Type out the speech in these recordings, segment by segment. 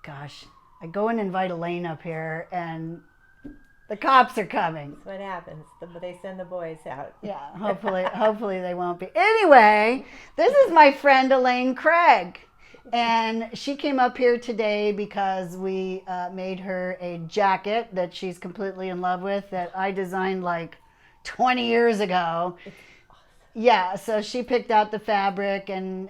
gosh, I go and invite Elena up here, and the cops are coming. That's what happens. They send the boys out. Yeah, hopefully they won't be. Anyway, this is my friend Elaine Craig. And she came up here today because we made her a jacket that she's completely in love with that I designed like 20 years ago. It's awesome. Yeah, so she picked out the fabric, and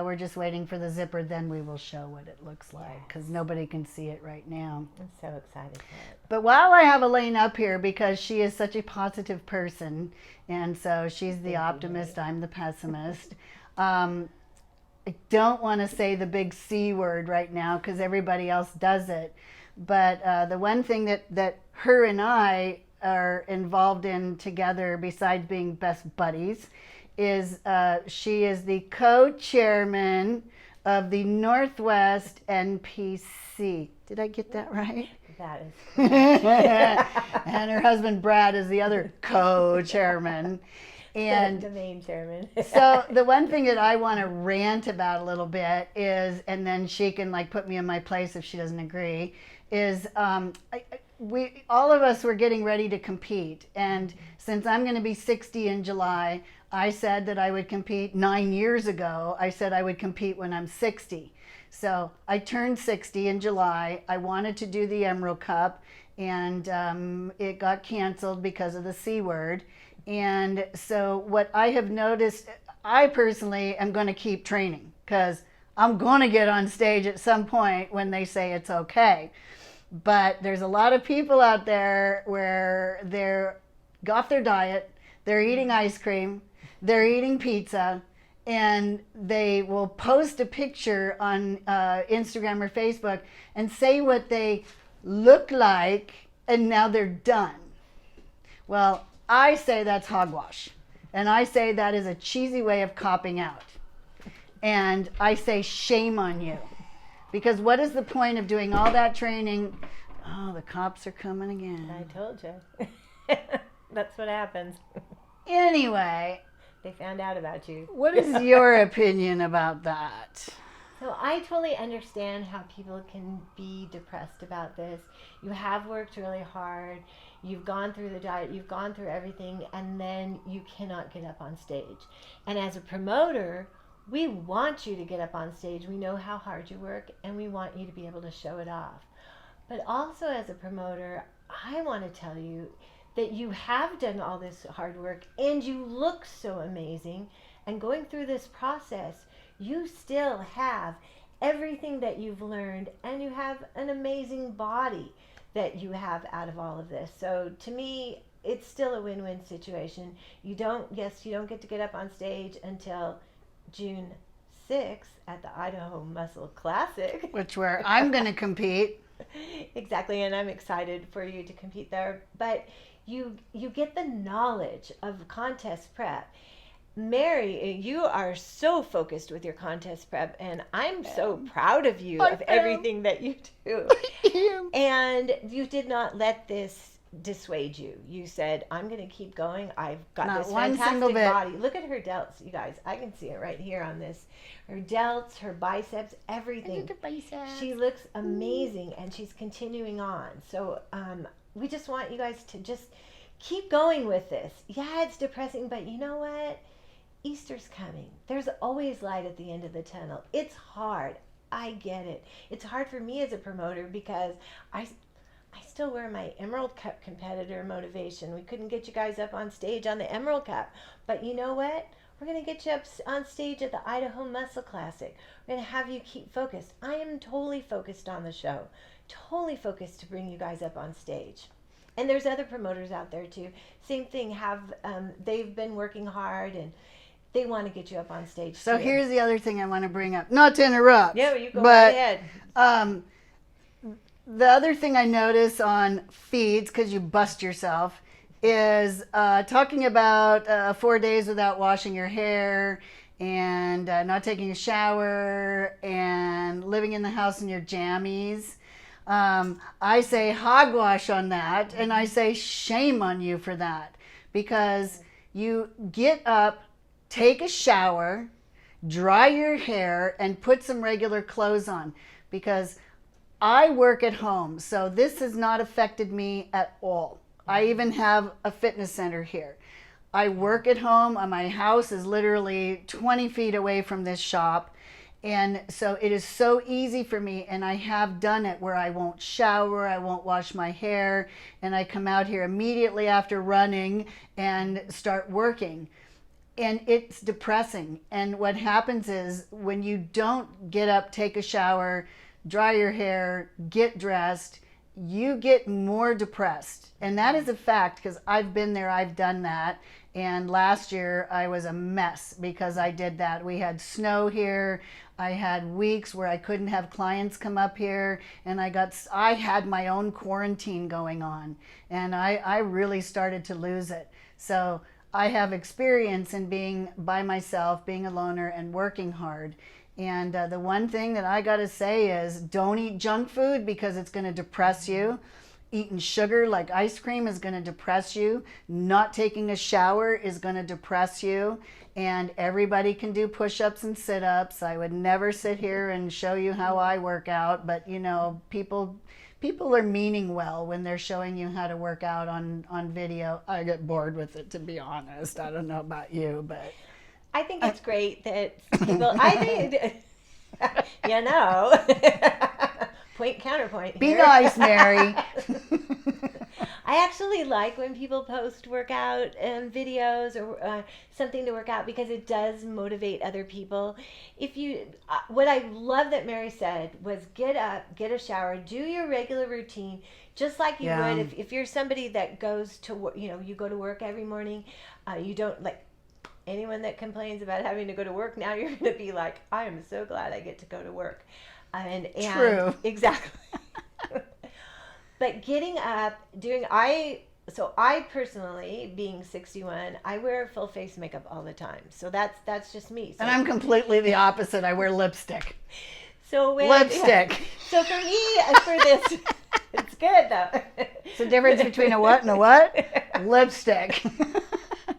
we're just waiting for the zipper. Then we will show what it looks like because nobody can see it right now. I'm so excited for it. But while I have Elaine up here, because she is such a positive person, and so she's the optimist, I'm the pessimist. I don't want to say the big C word right now because everybody else does it. But the one thing that her and I are involved in together, besides being best buddies, is she is the co-chairman of the Northwest NPC. Did I get that right? That is. And her husband Brad is the other co-chairman. And the main chairman. So the one thing that I want to rant about a little bit is, and then she can like put me in my place if she doesn't agree, is we all of us were getting ready to compete, and since I'm going to be 60 in July, I said that I would compete 9 years ago. I said I would compete when I'm 60. So I turned 60 in July. I wanted to do the Emerald Cup, and it got canceled because of the C word. And so what I have noticed, I personally am going to keep training because I'm going to get on stage at some point when they say it's okay. But there's a lot of people out there where they're off their diet, they're eating ice cream, they're eating pizza, and they will post a picture on Instagram or Facebook and say what they look like, and now they're done. Well, I say that's hogwash, and I say that is a cheesy way of copping out. And I say shame on you, because what is the point of doing all that training? Oh, the cops are coming again. I told you. That's what happens. Anyway. They found out about you. What is your opinion about that? So I totally understand how people can be depressed about this. You have worked really hard. You've gone through the diet. You've gone through everything. And then you cannot get up on stage. And as a promoter, we want you to get up on stage. We know how hard you work, and we want you to be able to show it off. But also as a promoter, I want to tell you that you have done all this hard work, and you look so amazing. And going through this process, you still have everything that you've learned, and you have an amazing body that you have out of all of this. So to me, it's still a win-win situation. You don't get to get up on stage until June 6th at the Idaho Muscle Classic. Which where I'm going to compete. Exactly, and I'm excited for you to compete there. But you get the knowledge of contest prep. Mary, you are so focused with your contest prep, and I'm so proud of you, of everything that you do. And you did not let this dissuade you. You said, I'm going to keep going. I've got Not this one fantastic single bit. body. Look at her delts, you guys. I can see it right here on this. Her delts, her biceps, everything. She looks amazing, and she's continuing on. So we just want you guys to just keep going with this. Yeah, it's depressing, but you know what? Easter's coming. There's always light at the end of the tunnel. It's hard. I get it. It's hard for me as a promoter because I still wear my Emerald Cup competitor motivation. We couldn't get you guys up on stage on the Emerald Cup. But you know what? We're going to get you up on stage at the Idaho Muscle Classic. We're going to have you keep focused. I am totally focused on the show. Totally focused to bring you guys up on stage. And there's other promoters out there too. Same thing. They've been working hard, and they want to get you up on stage. So too. here's the other thing I want to bring up. Not to interrupt. Yeah, you go right ahead. The other thing I notice on feeds, because you bust yourself, is talking about 4 days without washing your hair, and not taking a shower, and living in the house in your jammies. I say hogwash on that, and I say shame on you for that, because you get up, take a shower, dry your hair, and put some regular clothes on, because I work at home, so this has not affected me at all. I even have a fitness center here. I work at home. My house is literally 20 feet away from this shop. And so it is so easy for me, and I have done it where I won't shower, I won't wash my hair, and I come out here immediately after running and start working. And it's depressing. And what happens is when you don't get up, take a shower, dry your hair, get dressed, you get more depressed. And that is a fact because I've been there, I've done that. And last year I was a mess because I did that. We had snow here. I had weeks where I couldn't have clients come up here, and I had my own quarantine going on, and I really started to lose it. So I have experience in being by myself, being a loner, and working hard. And the one thing that I got to say is don't eat junk food because it's going to depress you. Eating sugar like ice cream is going to depress you. Not taking a shower is going to depress you. And everybody can do push-ups and sit-ups. I would never sit here and show you how I work out, but you know, people are meaning well when they're showing you how to work out on video. I get bored with it, to be honest. I don't know about you, but I think it's great that people, I think, you know, point counterpoint be here. nice, Mary. I actually like when people post workout videos or something to work out because it does motivate other people. If you, what I love that Mary said was get up, get a shower, do your regular routine, just like you would if you're somebody that goes to work, you know, you go to work every morning, you don't like anyone that complains about having to go to work now, you're going to be like, I am so glad I get to go to work. And True. Exactly. But getting up, I personally, being 61, I wear full face makeup all the time. So that's just me. So, And I'm completely the opposite. I wear lipstick. So lipstick. Yeah. So for me, for this, it's good though. It's the difference between a what and a what? Lipstick.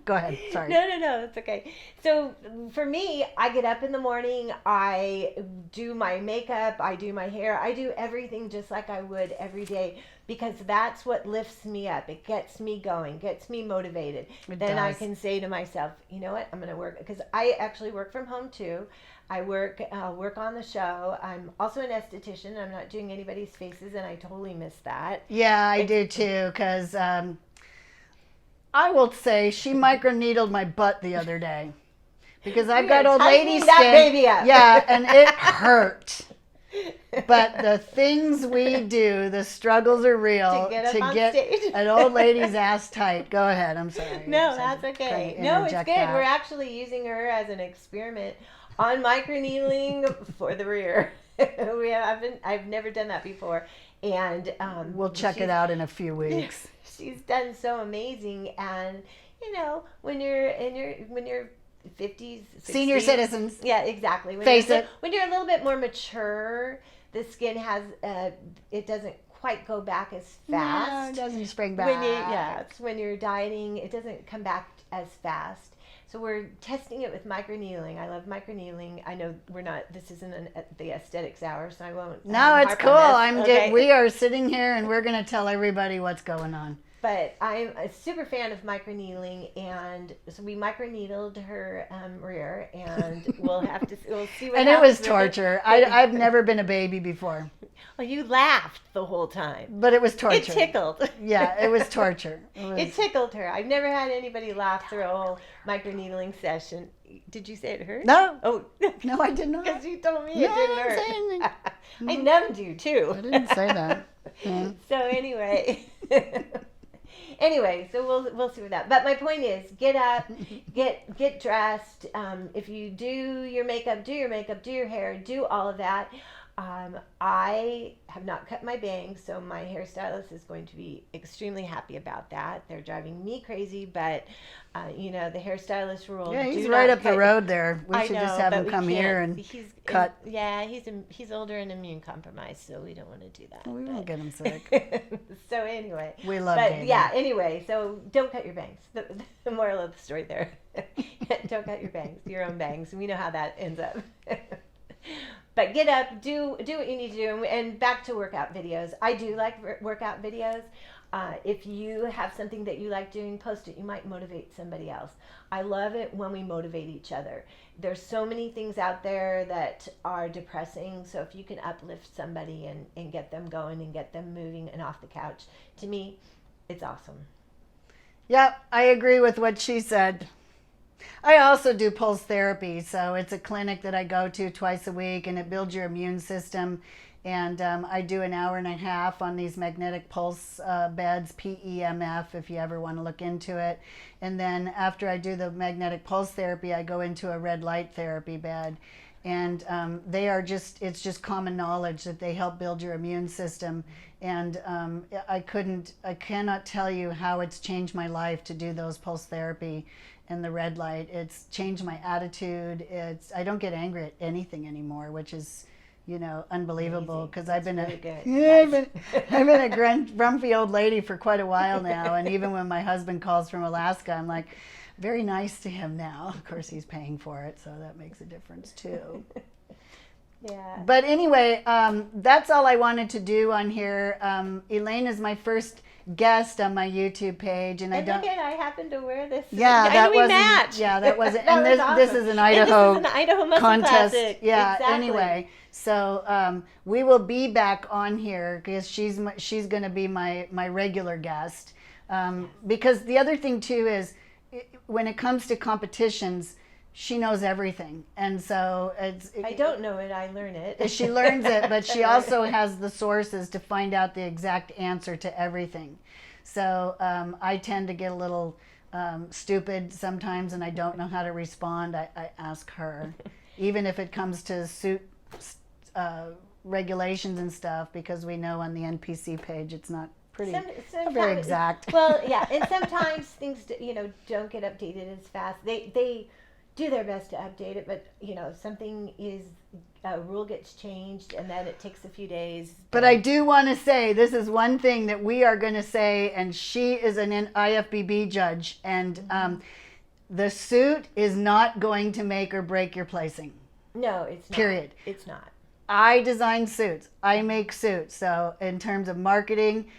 Go ahead. Sorry. No, it's okay. So for me, I get up in the morning, I do my makeup, I do my hair, I do everything just like I would every day because that's what lifts me up. It gets me going, gets me motivated. Then I can say to myself, you know what, I'm going to work because I actually work from home too. I work on the show. I'm also an esthetician. I'm not doing anybody's faces, and I totally miss that. Yeah, I do too, because I will say she microneedled my butt the other day because I've got old lady skin. That baby up. Yeah, and it hurt. But the things we do, the struggles are real to get an old lady's ass tight. Go ahead. I'm sorry. No, that's okay. No, it's good. That. We're actually using her as an experiment on microneedling for the rear. I've never done that before. And we'll check it out in a few weeks. She's done so amazing, and you know when you're 50s, 60s, senior citizens. Yeah, exactly. When when you're a little bit more mature, the skin has it doesn't quite go back as fast. No, it doesn't spring back. When you're dieting, it doesn't come back as fast. So we're testing it with microneedling. I love microneedling. I know this isn't the aesthetics hour, so I won't. No, it's cool. We are sitting here and we're going to tell everybody what's going on. But I'm a super fan of microneedling, and so we microneedled her rear, and we'll see what and happens. it was torture. I've never been a baby before. Well, you laughed the whole time. But it was torture. It tickled. Yeah, it was torture. It tickled her. I've never had anybody laugh through a whole microneedling session. Did you say it hurt? No. Oh. No, I did not. Because you told me it didn't hurt. I didn't say anything. I numbed you, too. I didn't say that. Yeah. So anyway... Anyway, so we'll see with that. But my point is, get up, get dressed. If you do your makeup, do your hair, do all of that. I have not cut my bangs, so my hairstylist is going to be extremely happy about that. They're driving me crazy, but the hairstylist rule. Yeah, he's right up the road there. We should just have him come here and cut. He's older and immune compromised, so we don't want to do that. Well, we won't get him sick. So anyway, we love David. Yeah. Anyway, so don't cut your bangs. The moral of the story there: don't cut your bangs, your own bangs. We know how that ends up. But get up, do what you need to do, and back to workout videos. I do like workout videos. If you have something that you like doing, post it. You might motivate somebody else. I love it when we motivate each other. There's so many things out there that are depressing. So if you can uplift somebody and get them going and get them moving and off the couch, to me, it's awesome. Yep, I agree with what she said. I also do pulse therapy. So it's a clinic that I go to twice a week, and it builds your immune system. And I do an hour and a half on these magnetic pulse beds, PEMF, if you ever want to look into it. And then after I do the magnetic pulse therapy, I go into a red light therapy bed. And it's just common knowledge that they help build your immune system. And I cannot tell you how it's changed my life to do those pulse therapy and the red light. It's changed my attitude. I don't get angry at anything anymore, which is, unbelievable, because I've been a grumpy old lady for quite a while now. And even when my husband calls from Alaska, I'm like, very nice to him now. Of course, he's paying for it, so that makes a difference too. Yeah. But anyway, that's all I wanted to do on here. Elena's my first guest on my YouTube page, and I happen to wear this. Yeah, that wasn't. Match. Yeah, that wasn't. That and was this awesome. this is an Idaho, Muscle contest. Classic. Yeah. Exactly. Anyway, so we will be back on here because she's going to be my regular guest. Because the other thing too is, when it comes to competitions, she knows everything, and so I don't know it, I learn it. She learns it, but she also has the sources to find out the exact answer to everything. So I tend to get a little stupid sometimes, and I don't know how to respond. I ask her, even if it comes to suit regulations and stuff, because we know on the NPC page it's not not very exact. Well, yeah, and sometimes things don't get updated as fast. They do their best to update it, but something a rule gets changed, and then it takes a few days. But I do want to say, this is one thing that we are going to say, and she is an IFBB judge, and the suit is not going to make or break your placing. No, it's not. Period. It's not. I design suits. I make suits. So in terms of marketing,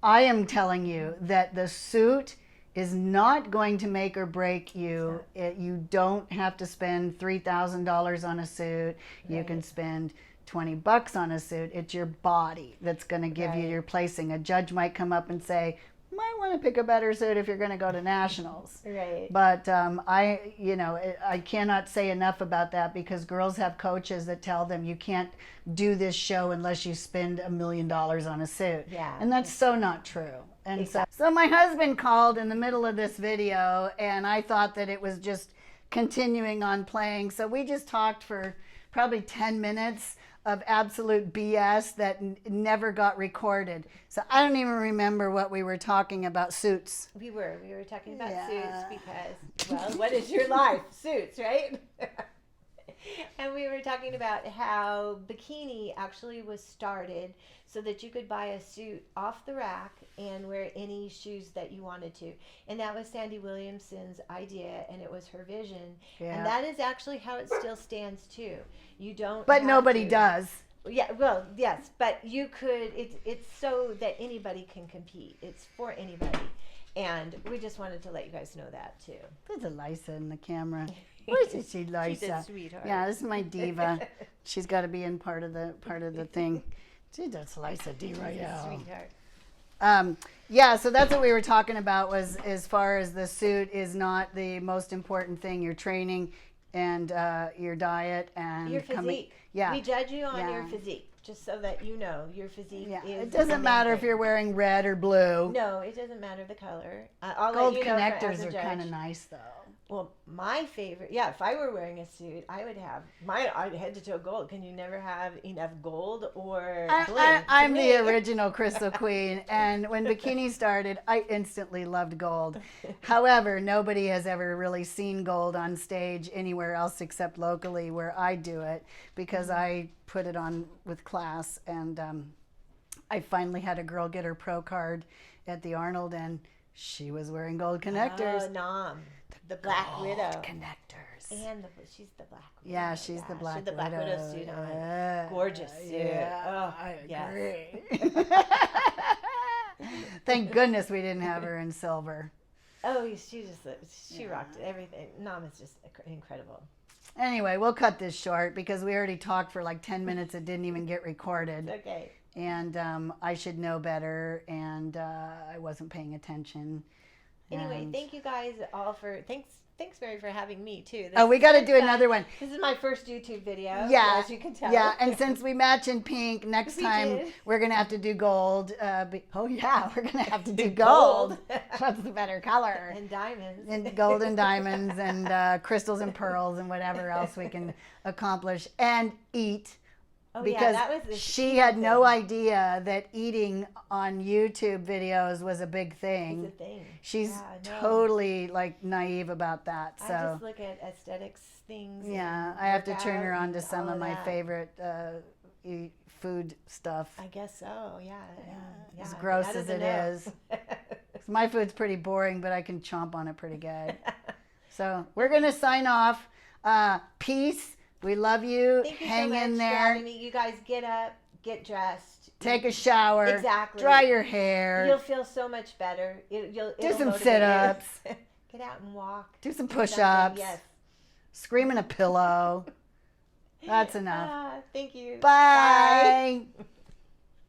I am telling you that the suit is not going to make or break you. You don't have to spend $3,000 on a suit. You can spend $20 on a suit. It's your body that's going to give you your placing. A judge might come up and say, might want to pick a better suit if you're going to go to nationals. Right. But I cannot say enough about that, because girls have coaches that tell them you can't do this show unless you spend $1 million on a suit. Yeah. And that's so not true. And so my husband called in the middle of this video, and I thought that it was just continuing on playing. So we just talked for probably 10 minutes of absolute BS that never got recorded. So I don't even remember what we were talking about. Suits. We were talking about suits because, well, what is your life? Suits, right? And we were talking about how bikini actually was started so that you could buy a suit off the rack and wear any shoes that you wanted to. And that was Sandy Williamson's idea, and it was her vision. Yeah. And that is actually how it still stands too. You don't. But nobody does. Yeah, well, yes, but you could. It's so that anybody can compete. It's for anybody. And we just wanted to let you guys know that too. There's Elisa in the camera. Where's she, Elisa? She's a sweetheart. Yeah, this is my diva. She's got to be in part of the thing. She does Elisa diva. She's a sweetheart. Yeah, so that's what we were talking about, was as far as the suit is not the most important thing. Your training and your diet and your physique. We judge you on your physique. Just so that you know, your physique is. It doesn't matter if you're wearing red or blue. No, it doesn't matter the color. Gold connectors are kind of nice, though. Well, my favorite, if I were wearing a suit, I would have I'd head to toe gold. Can you never have enough gold or bling? I'm the original Crystal Queen, and when bikini started, I instantly loved gold. However, nobody has ever really seen gold on stage anywhere else except locally where I do it, because I put it on with class, and I finally had a girl get her pro card at the Arnold, and she was wearing gold connectors. Oh, Nom. The Black Widow. Connectors. gorgeous. And she's the Black Widow. Yeah, she's the Black Widow. She had the Black Widow suit on. Yeah. Gorgeous suit. Yeah, Oh, I yes. agree. Thank goodness we didn't have her in silver. Oh, she rocked it. Everything. Nam is just incredible. Anyway, we'll cut this short because we already talked for like 10 minutes. It didn't even get recorded. Okay. And I should know better, and I wasn't paying attention. Anyway, thank you guys all for thanks Mary for having me too. We got to do another one. This is my first YouTube video. Yeah, as you can tell. Yeah, and since we match in pink, next time we're gonna have to do gold. We're gonna have to do gold. That's the better color. And diamonds. And gold and diamonds and crystals and pearls and whatever else we can accomplish and eat. Oh, because that was the she had no idea that eating on YouTube videos was a big thing. It's a thing. She's totally like naive about that. So I just look at aesthetics things. Yeah, I have to turn her on to some of my favorite food stuff. I guess so. Yeah. As gross as it is. My food's pretty boring, but I can chomp on it pretty good. So we're gonna sign off. Peace. We love you. Thank you Hang so much in there. for having me. You guys get up, get dressed, take a shower. Exactly. Dry your hair. You'll feel so much better. It'll do some motivate sit-ups. Get out and walk. Do some push-ups. Yes. Scream in a pillow. That's enough. Thank you. Bye. Bye.